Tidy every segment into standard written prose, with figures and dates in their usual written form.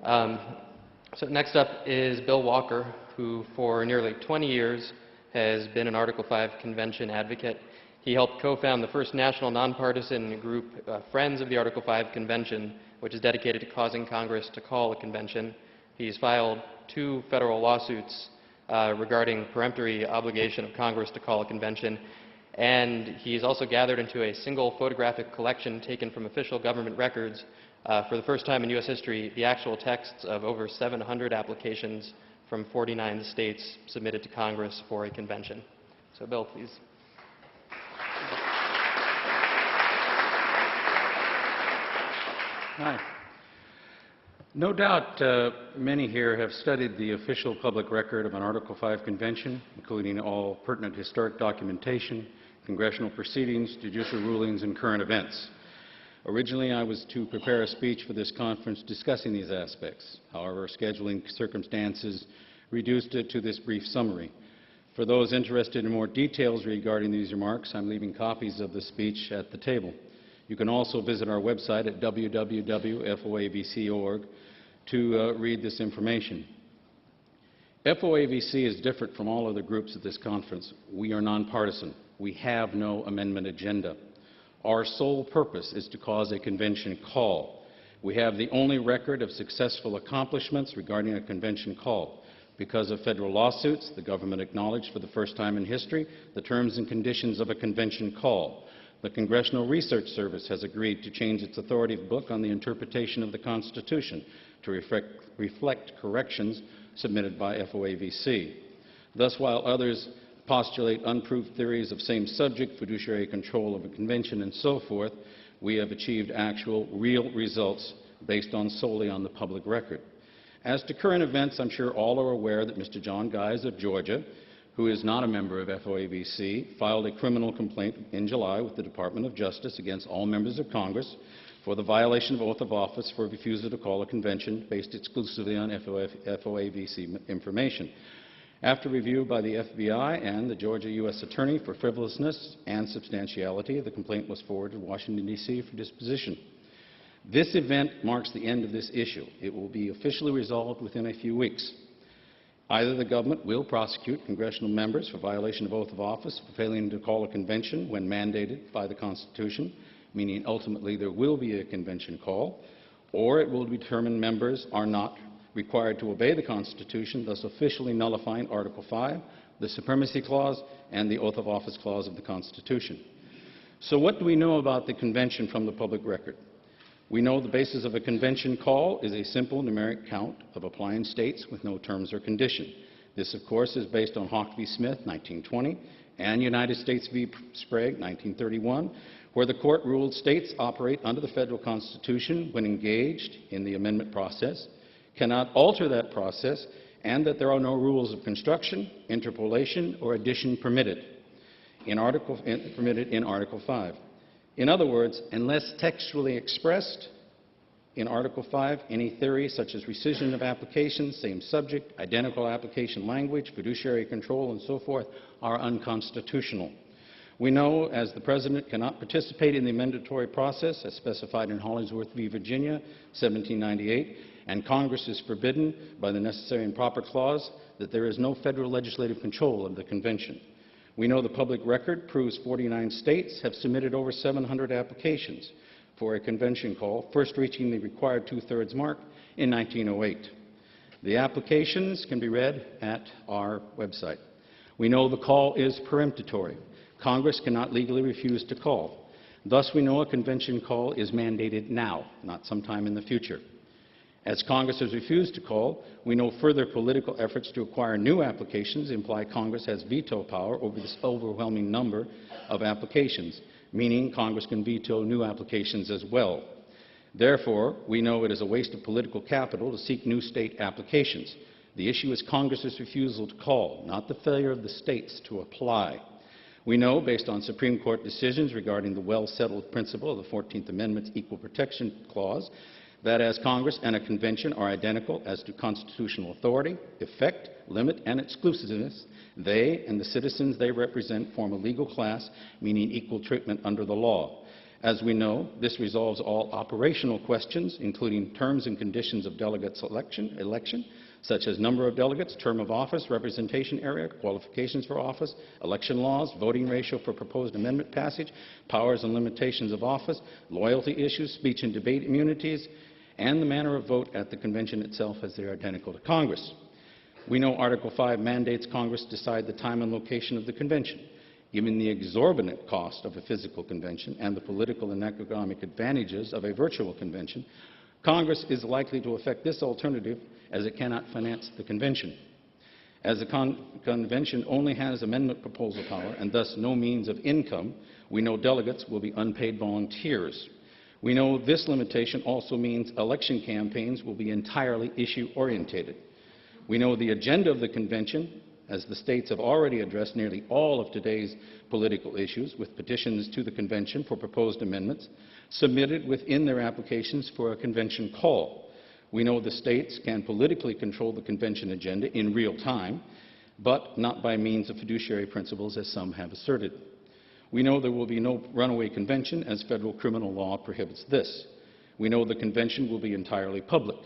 Um, so next up is Bill Walker, who for nearly 20 years has been an Article 5 convention advocate. He helped co-found the first national nonpartisan group, Friends of the Article 5 Convention, which is dedicated to causing Congress to call a convention. He's filed 2 federal lawsuits regarding peremptory obligation of Congress to call a convention, and he's also gathered into a single photographic collection taken from official government records, for the first time in U.S. history, the actual texts of over 700 applications from 49 states submitted to Congress for a convention. So, Bill, please. Hi. No doubt many here have studied the official public record of an Article 5 convention, including all pertinent historic documentation, congressional proceedings, judicial rulings, and current events. Originally, I was to prepare a speech for this conference discussing these aspects. However, scheduling circumstances reduced it to this brief summary. For those interested in more details regarding these remarks, I'm leaving copies of the speech at the table. You can also visit our website at www.foavc.org to read this information. FOAVC is different from all other groups at this conference. We are nonpartisan. We have no amendment agenda. Our sole purpose is to cause a convention call. We have the only record of successful accomplishments regarding a convention call. Because of federal lawsuits, the government acknowledged for the first time in history the terms and conditions of a convention call. The Congressional Research Service has agreed to change its authoritative book on the interpretation of the Constitution to reflect corrections submitted by FOAVC. Thus, while others postulate unproved theories of same subject, fiduciary control of a convention, and so forth, we have achieved actual, real results based solely on the public record. As to current events, I'm sure all are aware that Mr. John Guise of Georgia, who is not a member of FOAVC, filed a criminal complaint in July with the Department of Justice against all members of Congress for the violation of oath of office for refusal to call a convention based exclusively on FOAVC information. After review by the FBI and the Georgia U.S. Attorney for frivolousness and substantiality, the complaint was forwarded to Washington, D.C. for disposition. This event marks the end of this issue. It will be officially resolved within a few weeks. Either the government will prosecute congressional members for violation of oath of office for failing to call a convention when mandated by the Constitution, meaning ultimately there will be a convention call, or it will determine members are not required to obey the Constitution, thus officially nullifying Article 5, the Supremacy Clause, and the Oath of Office Clause of the Constitution. So what do we know about the convention from the public record? We know the basis of a convention call is a simple numeric count of applying states with no terms or condition. This, of course, is based on Hawk v. Smith, 1920, and United States v. Sprague, 1931, where the court ruled states operate under the federal Constitution when engaged in the amendment process, cannot alter that process, and that there are no rules of construction, interpolation, or addition permitted in Article 5. In other words, unless textually expressed in Article 5, any theory such as rescission of applications, same subject, identical application language, fiduciary control, and so forth are unconstitutional. We know, as the President cannot participate in the amendatory process as specified in Hollingsworth v. Virginia, 1798, and Congress is forbidden by the necessary and proper clause, that there is no federal legislative control of the convention. We know the public record proves 49 states have submitted over 700 applications for a convention call, first reaching the required two-thirds mark in 1908. The applications can be read at our website. We know the call is peremptory. Congress cannot legally refuse to call. Thus, we know a convention call is mandated now, not sometime in the future. As Congress has refused to call, we know further political efforts to acquire new applications imply Congress has veto power over this overwhelming number of applications, meaning Congress can veto new applications as well. Therefore, we know it is a waste of political capital to seek new state applications. The issue is Congress's refusal to call, not the failure of the states to apply. We know, based on Supreme Court decisions regarding the well-settled principle of the 14th Amendment's Equal Protection Clause, that as Congress and a convention are identical as to constitutional authority, effect, limit, and exclusiveness, they and the citizens they represent form a legal class, meaning equal treatment under the law. As we know, this resolves all operational questions, including terms and conditions of delegates' election, such as number of delegates, term of office, representation area, qualifications for office, election laws, voting ratio for proposed amendment passage, powers and limitations of office, loyalty issues, speech and debate immunities, and the manner of vote at the convention itself, as they are identical to Congress. We know Article 5 mandates Congress decide the time and location of the convention. Given the exorbitant cost of a physical convention and the political and economic advantages of a virtual convention, Congress is likely to effect this alternative as it cannot finance the convention. As the convention only has amendment proposal power and thus no means of income, we know delegates will be unpaid volunteers. We know this limitation also means election campaigns will be entirely issue-orientated. We know the agenda of the convention, as the states have already addressed nearly all of today's political issues with petitions to the convention for proposed amendments submitted within their applications for a convention call. We know the states can politically control the convention agenda in real time, but not by means of fiduciary principles, as some have asserted. We know there will be no runaway convention, as federal criminal law prohibits this. We know the convention will be entirely public.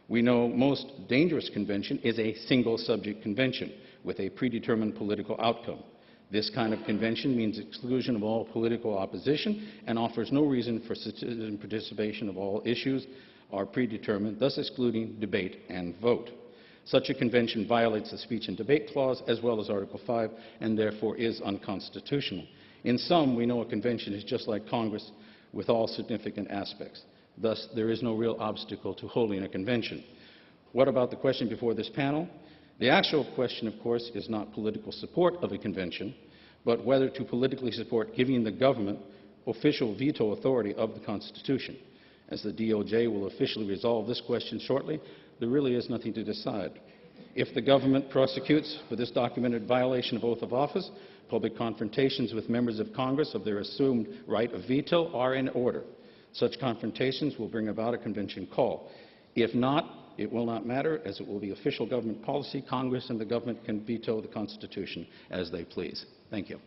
We know most dangerous convention is a single-subject convention with a predetermined political outcome. This kind of convention means exclusion of all political opposition and offers no reason for citizen participation of all issues are predetermined, thus excluding debate and vote. Such a convention violates the Speech and Debate Clause as well as Article 5 and therefore is unconstitutional. In sum, we know a convention is just like Congress with all significant aspects. Thus, there is no real obstacle to holding a convention. What about the question before this panel? The actual question, of course, is not political support of a convention, but whether to politically support giving the government official veto authority of the Constitution. As the DOJ will officially resolve this question shortly, there really is nothing to decide. If the government prosecutes for this documented violation of oath of office, public confrontations with members of Congress of their assumed right of veto are in order. Such confrontations will bring about a convention call. If not, it will not matter, as it will be official government policy. Congress and the government can veto the Constitution as they please. Thank you.